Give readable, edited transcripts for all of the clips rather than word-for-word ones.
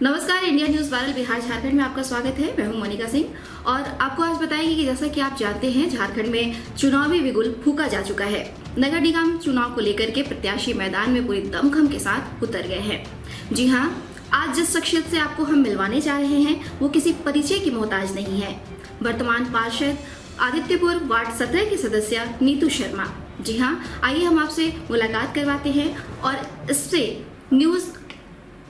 नमस्कार, India news viral Bihar Jharkhand में आपका स्वागत है। मैं हूं मोनिका सिंह और आपको आज बताएंगे कि जैसा कि आप जानते हैं, झारखंड में चुनावी बिगुल फूका जा चुका है। नगर निगम चुनाव को लेकर के प्रत्याशी मैदान में पूरी दमखम के साथ उतर गए हैं। जी हां, आज जिस शख्सियत से आपको हम मिलवाने जा रहे हैं वो किसी परिचय की मोहताज नहीं है। वर्तमान पार्षद आदित्यपुर वार्ड 17 की सदस्य नीतू शर्मा। जी हाँ, आइए हम आपसे मुलाकात करवाते हैं और इससे न्यूज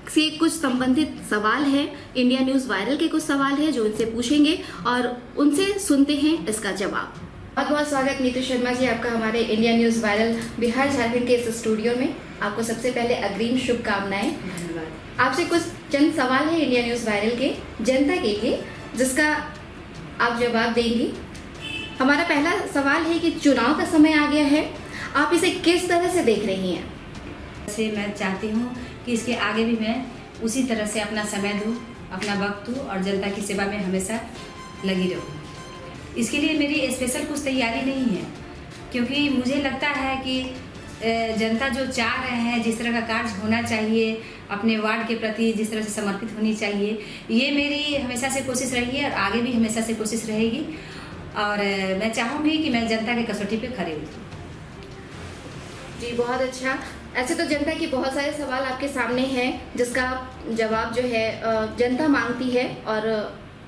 से कुछ संबंधित सवाल है, इंडिया न्यूज वायरल के कुछ सवाल है जो उनसे पूछेंगे और उनसे सुनते हैं इसका जवाब। बहुत बहुत स्वागत नीतू शर्मा जी आपका हमारे India news viral Bihar Jharkhand के इस स्टूडियो में। आपको सबसे पहले अग्रिम शुभकामनाएं। धन्यवाद। आपसे कुछ चंद सवाल है इंडिया न्यूज वायरल के जनता के लिए, जिसका आप जवाब देंगी। हमारा पहला सवाल है कि चुनाव का समय आ गया है, आप इसे किस तरह से देख रही हैं? से मैं चाहती हूँ कि इसके आगे भी मैं उसी तरह से अपना समय दूँ, अपना वक्त दूँ और जनता की सेवा में हमेशा लगी रहूँ। इसके लिए मेरी स्पेशल कुछ तैयारी नहीं है, क्योंकि मुझे लगता है कि जनता जो चाह रहे हैं, जिस तरह का कार्य होना चाहिए, अपने वार्ड के प्रति जिस तरह से समर्पित होनी चाहिए, ये मेरी हमेशा से कोशिश रही है और आगे भी हमेशा से कोशिश रहेगी। और मैं चाहूँगी कि मैं जनता की कसौटी पे खड़े उतरूँ। जी, बहुत अच्छा। ऐसे तो जनता की बहुत सारे सवाल आपके सामने हैं जिसका जवाब जो है जनता मांगती है और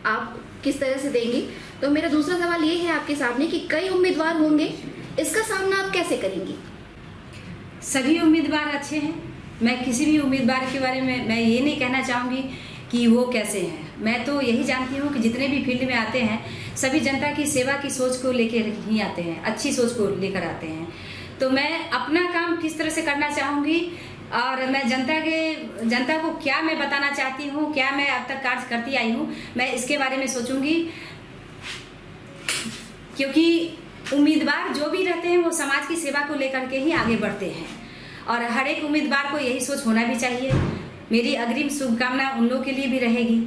आप किस तरह से देंगी। तो मेरा दूसरा सवाल ये है आपके सामने कि कई उम्मीदवार होंगे, इसका सामना आप कैसे करेंगी? सभी उम्मीदवार अच्छे हैं। मैं किसी भी उम्मीदवार के बारे में मैं ये नहीं कहना चाहूँगी कि वो कैसे हैं। मैं तो यही जानती हूँ कि जितने भी फील्ड में आते हैं सभी जनता की सेवा की सोच को लेकर ही आते हैं, अच्छी सोच को लेकर आते हैं। तो मैं अपना काम किस तरह से करना चाहूँगी और मैं जनता को क्या मैं बताना चाहती हूँ, क्या मैं अब तक कार्य करती आई हूँ, मैं इसके बारे में सोचूंगी। क्योंकि उम्मीदवार जो भी रहते हैं वो समाज की सेवा को लेकर के ही आगे बढ़ते हैं और हर एक उम्मीदवार को यही सोच होना भी चाहिए। मेरी अग्रिम शुभकामना उन लोगों के लिए भी रहेगी।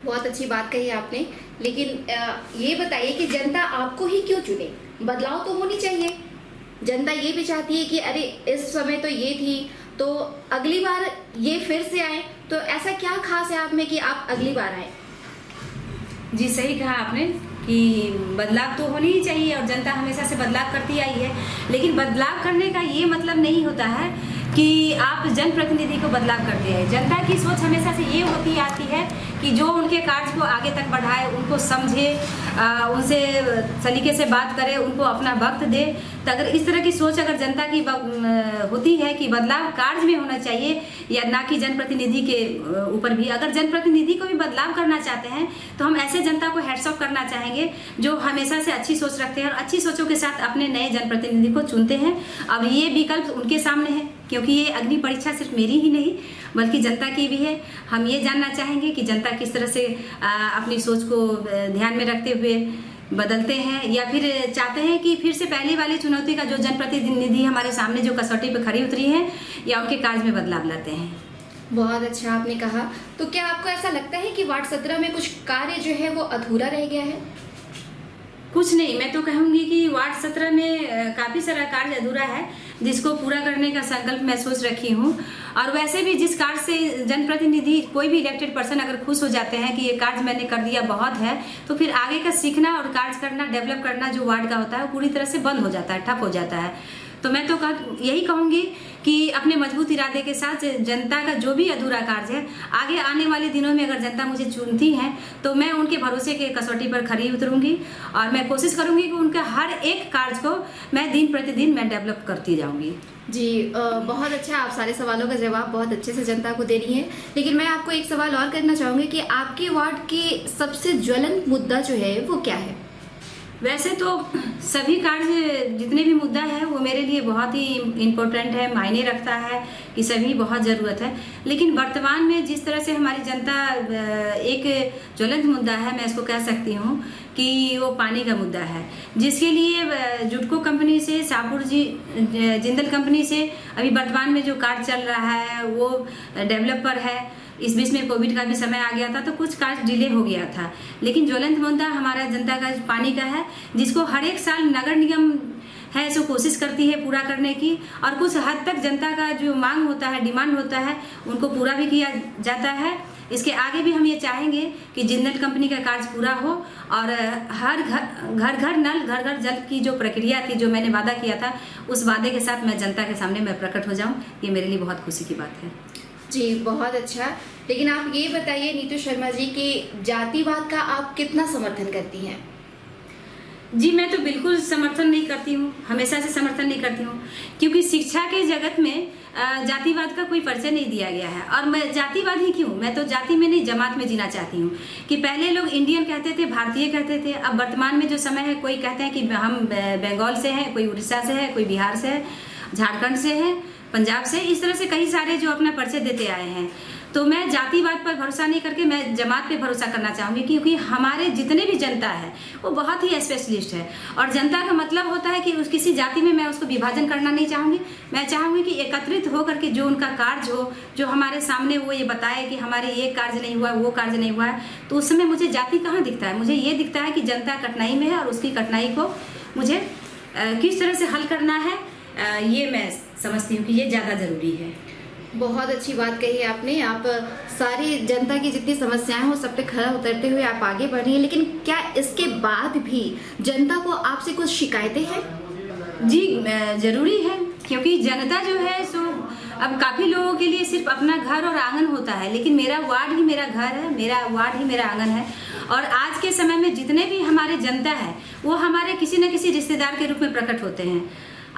बहुत अच्छी बात कही आपने, लेकिन ये बताइए कि जनता आपको ही क्यों चुने? बदलाव तो होनी चाहिए। जनता ये भी चाहती है कि अरे इस समय तो ये थी, तो अगली बार ये फिर से आए। तो ऐसा क्या खास है आप में कि आप अगली बार आए? जी, सही कहा आपने कि बदलाव तो होनी ही चाहिए और जनता हमेशा से बदलाव करती आई है। लेकिन बदलाव करने का ये मतलब नहीं होता है कि आप जनप्रतिनिधि को बदलाव करते हैं। जनता की सोच हमेशा से ये होती आती है कि जो उनके कार्य को आगे तक बढ़ाए, उनको समझे, उनसे सलीके से बात करे, उनको अपना वक्त दे। तो अगर इस तरह की सोच अगर जनता की होती है कि बदलाव कार्य में होना चाहिए या ना कि जनप्रतिनिधि के ऊपर भी, अगर जनप्रतिनिधि को भी बदलाव करना चाहते हैं तो हम ऐसे जनता को हैट्स ऑफ करना चाहेंगे जो हमेशा से अच्छी सोच रखते हैं और अच्छी सोचों के साथ अपने नए जनप्रतिनिधि को चुनते हैं। अब ये विकल्प उनके सामने है, क्योंकि ये अग्नि परीक्षा सिर्फ मेरी ही नहीं बल्कि जनता की भी है। हम ये जानना चाहेंगे कि जनता किस तरह से अपनी सोच को ध्यान में रखते हुए बदलते हैं या फिर चाहते हैं कि फिर से पहली वाली चुनौती का जो जनप्रतिनिधि हमारे सामने जो कसौटी पर खड़ी उतरी है या उनके कार्य में बदलाव लाते हैं। बहुत अच्छा आपने कहा। तो क्या आपको ऐसा लगता है कि वार्ड 17 में कुछ कार्य जो है वो अधूरा रह गया है? कुछ नहीं, मैं तो कहूँगी कि वार्ड 17 में काफ़ी सारा कार्य अधूरा है जिसको पूरा करने का संकल्प मैं सोच रखी हूँ। और वैसे भी जिस कार्य से जनप्रतिनिधि कोई भी इलेक्टेड पर्सन अगर खुश हो जाते हैं कि ये कार्य मैंने कर दिया बहुत है, तो फिर आगे का सीखना और कार्य करना, डेवलप करना जो वार्ड का होता है वो पूरी तरह से बंद हो जाता है, ठप हो जाता है। तो मैं तो यही कहूँगी कि अपने मजबूत इरादे के साथ जनता का जो भी अधूरा कार्य है, आगे आने वाले दिनों में अगर जनता मुझे चुनती है तो मैं उनके भरोसे के कसौटी पर खड़ी उतरूंगी और मैं कोशिश करूंगी कि उनका हर एक कार्य को मैं दिन प्रतिदिन मैं डेवलप करती जाऊंगी। जी, बहुत अच्छा। आप सारे सवालों का जवाब बहुत अच्छे से जनता को दे रही हैं, लेकिन मैं आपको एक सवाल और करना चाहूँगी कि आपके वार्ड के सबसे ज्वलंत मुद्दा जो है वो क्या है? वैसे तो सभी कार्य जितने भी मुद्दा है वो मेरे लिए बहुत ही इम्पोर्टेंट है, मायने रखता है कि सभी बहुत ज़रूरत है। लेकिन वर्तमान में जिस तरह से हमारी जनता एक ज्वलंत मुद्दा है, मैं इसको कह सकती हूँ कि वो पानी का मुद्दा है, जिसके लिए जुडको कंपनी से, शाहपुर जी जिंदल कंपनी से अभी वर्तमान में जो कार्य चल रहा है वो डेवलपर है। इस बीच में कोविड का भी समय आ गया था तो कुछ कार्य डिले हो गया था, लेकिन ज्वलंत मुद्दा हमारा जनता का पानी का है, जिसको हर एक साल नगर निगम है सो कोशिश करती है पूरा करने की, और कुछ हद तक जनता का जो मांग होता है, डिमांड होता है, उनको पूरा भी किया जाता है। इसके आगे भी हम ये चाहेंगे कि जिंदल कंपनी का कार्य पूरा हो और हर घर घर नल, घर घर जल की जो प्रक्रिया थी, जो मैंने वादा किया था, उस वादे के साथ मैं जनता के सामने मैं प्रकट हो जाऊं, ये मेरे लिए बहुत खुशी की बात है। जी बहुत अच्छा। लेकिन आप ये बताइए नीतू शर्मा जी कि जातिवाद का आप कितना समर्थन करती हैं? जी मैं तो बिल्कुल समर्थन नहीं करती हूँ, हमेशा से समर्थन नहीं करती हूँ, क्योंकि शिक्षा के जगत में जातिवाद का कोई परिचय नहीं दिया गया है। और मैं जातिवाद ही क्यों, मैं तो जाति में नहीं जमात में जीना चाहती हूँ। कि पहले लोग इंडियन कहते थे, भारतीय कहते थे, अब वर्तमान में जो समय है कोई कहते हैं कि हम बंगाल से हैं, कोई उड़ीसा से है, कोई बिहार से है, झारखंड से है, पंजाब से, इस तरह से कई सारे जो अपना परिचय देते आए हैं। तो मैं जातिवाद पर भरोसा नहीं करके मैं जमात पे भरोसा करना चाहूँगी, क्योंकि हमारे जितने भी जनता है वो बहुत ही स्पेशलिस्ट है। और जनता का मतलब होता है कि उस किसी जाति में मैं उसको विभाजन करना नहीं चाहूँगी। मैं चाहूँगी कि एकत्रित होकर के जो उनका कार्य हो, जो हमारे सामने वो ये बताए कि हमारे ये कार्य नहीं हुआ, वो कार्य नहीं हुआ है, तो उस समय मुझे जाति कहाँ दिखता है। मुझे ये दिखता है कि जनता कठिनाई में है और उसकी कठिनाई को मुझे किस तरह से हल करना है, ये मैं समझती हूँ कि ये ज़्यादा ज़रूरी है। बहुत अच्छी बात कही आपने। आप सारी जनता की जितनी समस्याएं हो सब पे खरा उतरते हुए आप आगे बढ़ रही हैं, लेकिन क्या इसके बाद भी जनता को आपसे कुछ शिकायतें हैं? जी जरूरी है, क्योंकि जनता जो है सो अब काफ़ी लोगों के लिए सिर्फ अपना घर और आंगन होता है, लेकिन मेरा वार्ड ही मेरा घर है, मेरा वार्ड ही मेरा आंगन है। और आज के समय में जितने भी हमारे जनता है वो हमारे किसी न किसी रिश्तेदार के रूप में प्रकट होते हैं।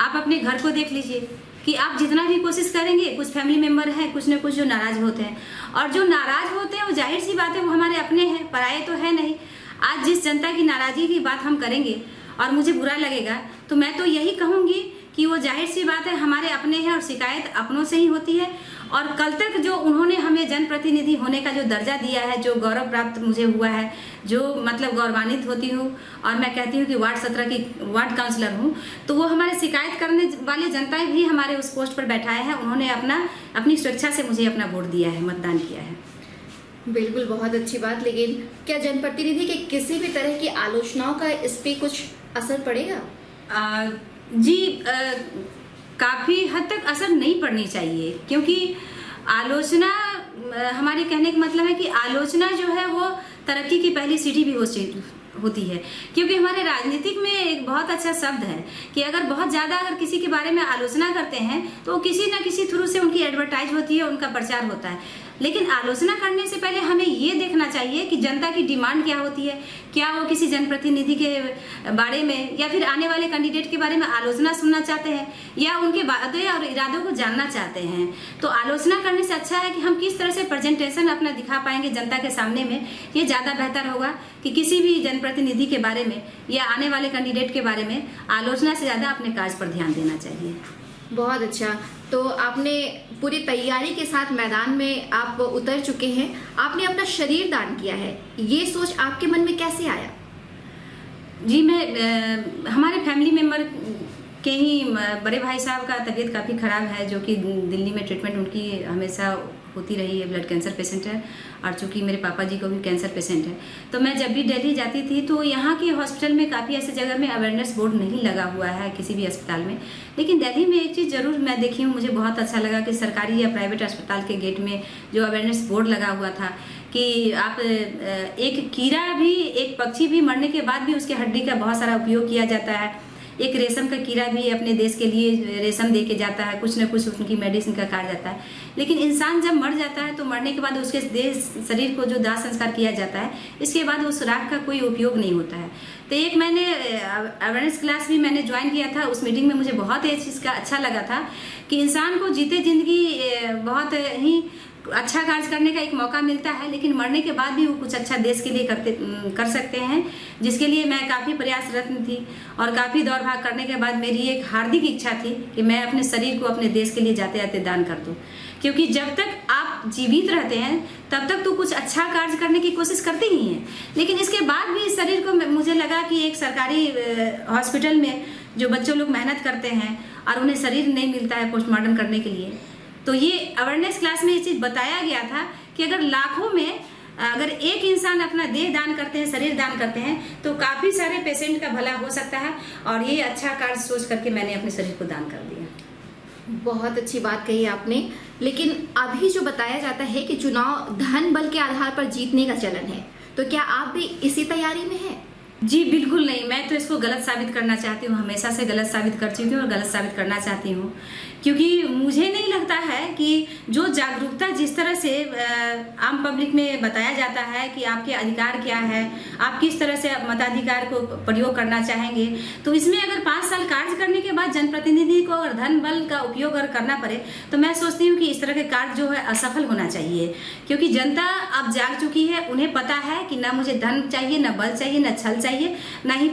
आप अपने घर को देख लीजिए कि आप जितना भी कोशिश करेंगे, कुछ फैमिली मेम्बर हैं, कुछ न कुछ जो नाराज होते हैं, और जो नाराज होते हैं वो जाहिर सी बात है वो हमारे अपने हैं, पराये तो है नहीं। आज जिस जनता की नाराज़गी की बात हम करेंगे और मुझे बुरा लगेगा, तो मैं तो यही कहूँगी कि वो जाहिर सी बात है हमारे अपने हैं और शिकायत अपनों से ही होती है। और कल तक जो उन्होंने हमें जनप्रतिनिधि होने का जो दर्जा दिया है, जो गौरव प्राप्त मुझे हुआ है, जो मतलब गौरवान्वित होती हूँ, और मैं कहती हूँ कि वार्ड 17 की वार्ड काउंसलर हूँ, तो वो हमारे शिकायत करने वाले जनता भी हमारे उस पोस्ट पर बैठाए हैं। उन्होंने अपनी स्वेच्छा से मुझे अपना वोट दिया है, मतदान किया है। बिल्कुल, बहुत अच्छी बात। लेकिन क्या जनप्रतिनिधि के किसी भी तरह की आलोचनाओं का इस पर कुछ असर पड़ेगा? जी काफ़ी हद तक असर नहीं पड़नी चाहिए, क्योंकि आलोचना, हमारे कहने का मतलब है कि आलोचना जो है वो तरक्की की पहली सीढ़ी भी होती है। क्योंकि हमारे राजनीतिक में एक बहुत अच्छा शब्द है कि अगर बहुत ज़्यादा अगर किसी के बारे में आलोचना करते हैं तो किसी न किसी थ्रू से उनकी एडवर्टाइज होती है, उनका प्रचार होता है। लेकिन आलोचना करने से पहले हमें ये देखना चाहिए कि जनता की डिमांड क्या होती है, क्या वो किसी जनप्रतिनिधि के बारे में या फिर आने वाले कैंडिडेट के बारे में आलोचना सुनना चाहते हैं या उनके वादे और इरादों को जानना चाहते हैं। तो आलोचना करने से अच्छा है कि हम किस तरह से प्रेजेंटेशन अपना दिखा पाएंगे जनता के सामने में, ये ज़्यादा बेहतर होगा कि किसी भी जनप्रतिनिधि के बारे में या आने वाले कैंडिडेट के बारे में आलोचना से ज़्यादा अपने कार्य पर ध्यान देना चाहिए। बहुत अच्छा। तो आपने पूरी तैयारी के साथ मैदान में आप उतर चुके हैं, आपने अपना शरीर दान किया है, ये सोच आपके मन में कैसे आया? जी मैं हमारे फैमिली मेम्बर के ही बड़े भाई साहब का तबीयत काफ़ी ख़राब है, जो कि दिल्ली में ट्रीटमेंट उनकी हमेशा होती रही है, ब्लड कैंसर पेशेंट है, और चूँकि मेरे पापा जी को भी कैंसर पेशेंट है, तो मैं जब भी दिल्ली जाती थी तो यहाँ के हॉस्पिटल में काफ़ी ऐसे जगह में अवेयरनेस बोर्ड नहीं लगा हुआ है किसी भी अस्पताल में। लेकिन दिल्ली में एक चीज़ ज़रूर मैं देखी हूँ, मुझे बहुत अच्छा लगा कि सरकारी या प्राइवेट अस्पताल के गेट में जो अवेयरनेस बोर्ड लगा हुआ था कि आप एक कीड़ा भी, एक पक्षी भी मरने के बाद भी उसके हड्डी का बहुत सारा उपयोग किया जाता है। एक रेशम का कीड़ा भी अपने देश के लिए रेशम दे के जाता है, कुछ न कुछ उनकी मेडिसिन का कार्य जाता है। लेकिन इंसान जब मर जाता है तो मरने के बाद उसके शरीर को जो दाह संस्कार किया जाता है, इसके बाद उस राख का कोई उपयोग नहीं होता है। तो एक मैंने अवेयरनेस क्लास भी मैंने ज्वाइन किया था, उस मीटिंग में मुझे बहुत ही चीज़ का अच्छा लगा था कि इंसान को जीते जिंदगी बहुत ही अच्छा कार्य करने का एक मौका मिलता है, लेकिन मरने के बाद भी वो कुछ अच्छा देश के लिए कर सकते हैं, जिसके लिए मैं काफ़ी प्रयासरत थी। और काफ़ी दौड़ भाग करने के बाद मेरी एक हार्दिक इच्छा थी कि मैं अपने शरीर को अपने देश के लिए जाते जाते दान कर दूँ, क्योंकि जब तक आप जीवित रहते हैं तब तक तो कुछ अच्छा कार्य करने की कोशिश करते ही हैं। लेकिन इसके बाद भी इस शरीर को मुझे लगा कि एक सरकारी हॉस्पिटल में जो बच्चों लोग मेहनत करते हैं और उन्हें शरीर नहीं मिलता है पोस्टमार्टम करने के लिए, तो ये अवेयरनेस क्लास में ये चीज़ बताया गया था कि अगर लाखों में अगर एक इंसान अपना देह दान करते हैं, शरीर दान करते हैं, तो काफ़ी सारे पेशेंट का भला हो सकता है। और ये अच्छा कार्य सोच करके मैंने अपने शरीर को दान कर दिया। बहुत अच्छी बात कही आपने। लेकिन अभी जो बताया जाता है कि चुनाव धन बल के आधार पर जीतने का चलन है, तो क्या आप भी इसी तैयारी में हैं? जी बिल्कुल नहीं, मैं तो इसको गलत साबित करना चाहती हूँ, हमेशा से गलत साबित कर चुकी हूँ और गलत साबित करना चाहती हूँ। क्योंकि मुझे नहीं लगता है कि जो जागरूकता जिस तरह से आम पब्लिक में बताया जाता है कि आपके अधिकार क्या है, आप किस तरह से मताधिकार को प्रयोग करना चाहेंगे, तो इसमें अगर 5 साल कार्य करने के बाद जनप्रतिनिधि को अगर धन बल का उपयोग अगर करना पड़े, तो मैं सोचती हूँ कि इस तरह के कार्य जो है असफल होना चाहिए। क्योंकि जनता अब जाग चुकी है, उन्हें पता है कि ना मुझे धन चाहिए, ना बल चाहिए, ना छल चाहिए, ना ही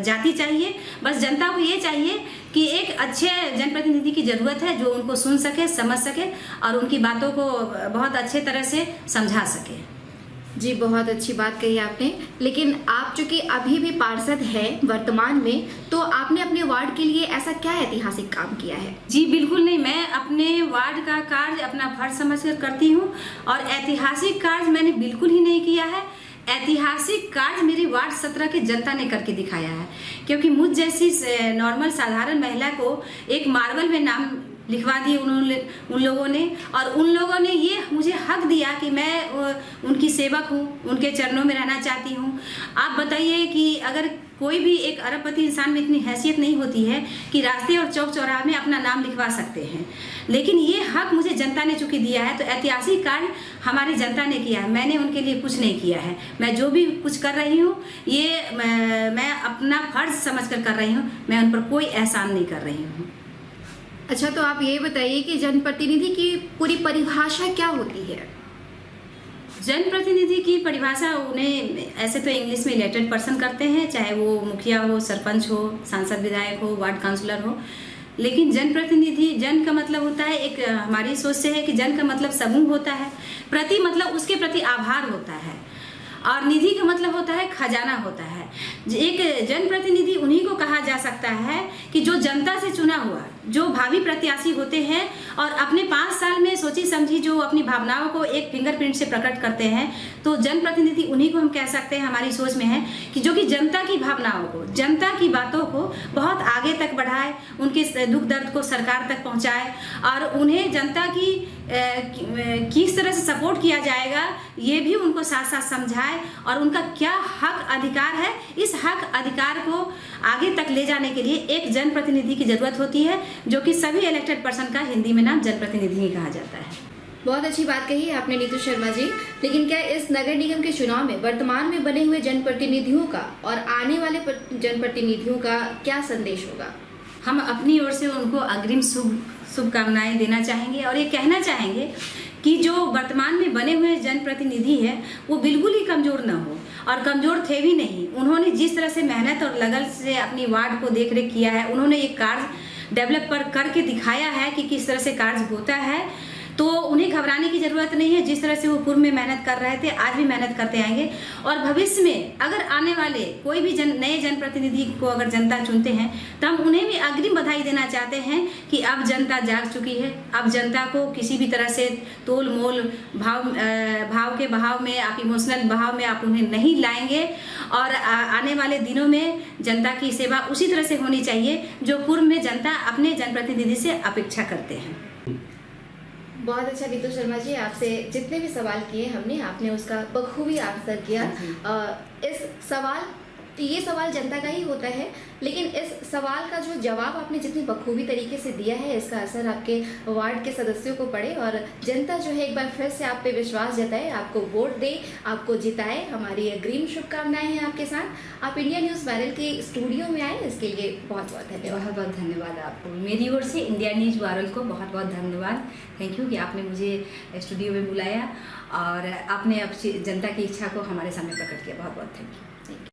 जाति चाहिए। बस जनता को ये चाहिए कि एक अच्छे जनप्रतिनिधि की ज़रूरत है जो उनको सुन सके, समझ सके और उनकी बातों को बहुत अच्छे तरह से समझा सके। जी बहुत अच्छी बात कही आपने। लेकिन आप चूंकि अभी भी पार्षद हैं वर्तमान में, तो आपने अपने वार्ड के लिए ऐसा क्या ऐतिहासिक काम किया है? जी बिल्कुल नहीं, मैं अपने वार्ड का कार्य अपना फर्ज समझकर करती हूँ और ऐतिहासिक कार्य मैंने बिल्कुल ही नहीं किया है। ऐतिहासिक कार्य मेरी वार्ड 17 की जनता ने करके दिखाया है। क्योंकि मुझ जैसी नॉर्मल साधारण महिला को एक मार्बल में नाम लिखवा दिए उन लोगों ने, और उन लोगों ने ये मुझे हक दिया कि मैं उनकी सेवक हूँ, उनके चरणों में रहना चाहती हूँ। आप बताइए कि अगर कोई भी एक अरबपति इंसान में इतनी हैसियत नहीं होती है कि रास्ते और चौक चौराहे में अपना नाम लिखवा सकते हैं, लेकिन ये हक मुझे जनता ने चूंकि दिया है, तो ऐतिहासिक कार्य हमारी जनता ने किया है, मैंने उनके लिए कुछ नहीं किया है। मैं जो भी कुछ कर रही हूँ ये मैं अपना फर्ज समझकर कर रही हूँ, मैं उन पर कोई एहसान नहीं कर रही हूँ। अच्छा, तो आप ये बताइए कि जनप्रतिनिधि की पूरी परिभाषा क्या होती है? जनप्रतिनिधि की परिभाषा उन्हें ऐसे तो इंग्लिश में इलेक्टेड पर्सन करते हैं, चाहे वो मुखिया हो, सरपंच हो, सांसद विधायक हो, वार्ड काउंसलर हो। लेकिन जनप्रतिनिधि, जन का मतलब होता है, एक हमारी सोच से है कि जन का मतलब समूह होता है, प्रति मतलब उसके प्रति आभार होता है, और निधि का मतलब होता है खजाना होता है। एक जनप्रतिनिधि उन्हीं को कहा जा सकता है कि जो जनता से चुना हुआ, जो भावी प्रत्याशी होते हैं और अपने 5 साल में सोची समझी जो अपनी भावनाओं को एक फिंगरप्रिंट से प्रकट करते हैं, तो जनप्रतिनिधि उन्हीं को हम कह सकते हैं। हमारी सोच में है कि जो कि जनता की भावनाओं को, जनता की बातों को बहुत आगे तक बढ़ाए, उनके दुख दर्द को सरकार तक पहुंचाए और उन्हें जनता की किस तरह से सपोर्ट किया जाएगा ये भी उनको साथ साथ समझाए, और उनका क्या हक अधिकार है, इस हक अधिकार को आगे तक ले जाने के लिए एक जनप्रतिनिधि की जरूरत होती है, जो कि सभी इलेक्टेड पर्सन का हिंदी में नाम जनप्रतिनिधि ही कहा जाता है। बहुत अच्छी बात कही है आपने नीतू शर्मा जी। लेकिन क्या इस नगर निगम के चुनाव में वर्तमान में बने हुए जनप्रतिनिधियों का और आने वाले जनप्रतिनिधियों का क्या संदेश होगा? हम अपनी ओर से उनको अग्रिम शुभकामनाएं देना चाहेंगे और ये कहना चाहेंगे कि जो वर्तमान में बने हुए जनप्रतिनिधि हैं वो बिल्कुल ही कमज़ोर ना हो, और कमज़ोर थे भी नहीं। उन्होंने जिस तरह से मेहनत और लगन से अपनी वार्ड को देख रेख किया है, उन्होंने एक कार्य डेवलप करके दिखाया है कि किस तरह से कार्य होता है, तो उन्हें घबराने की ज़रूरत नहीं है। जिस तरह से वो पूर्व में मेहनत कर रहे थे, आज भी मेहनत करते आएंगे, और भविष्य में अगर आने वाले कोई भी नए जनप्रतिनिधि को अगर जनता चुनते हैं तो हम उन्हें भी अग्रिम बधाई देना चाहते हैं कि अब जनता जाग चुकी है। अब जनता को किसी भी तरह से तोल मोल भाव के बहाव में, आप इमोशनल बहाव में आप उन्हें नहीं लाएंगे, और आने वाले दिनों में जनता की सेवा उसी तरह से होनी चाहिए जो पूर्व में जनता अपने जनप्रतिनिधि से अपेक्षा करते हैं। बहुत अच्छा नीतू शर्मा जी, आपसे जितने भी सवाल किए हमने, आपने उसका बखूबी आंसर किया। ये सवाल जनता का ही होता है, लेकिन इस सवाल का जो जवाब आपने जितनी बखूबी तरीके से दिया है, इसका असर आपके वार्ड के सदस्यों को पड़े और जनता जो है एक बार फिर से आप पे विश्वास जताए, आपको वोट दे, आपको जिताए। हमारी अग्रिम शुभकामनाएं हैं आपके साथ। आप इंडिया न्यूज़ वायरल के स्टूडियो में आए, इसके लिए बहुत बहुत धन्यवाद। बहुत बहुत धन्यवाद आपको, मेरी ओर से इंडिया न्यूज़ वायरल को बहुत बहुत धन्यवाद। थैंक यू कि आपने मुझे स्टूडियो में बुलाया और आपने अब जनता की इच्छा को हमारे सामने प्रकट किया। बहुत बहुत थैंक यू।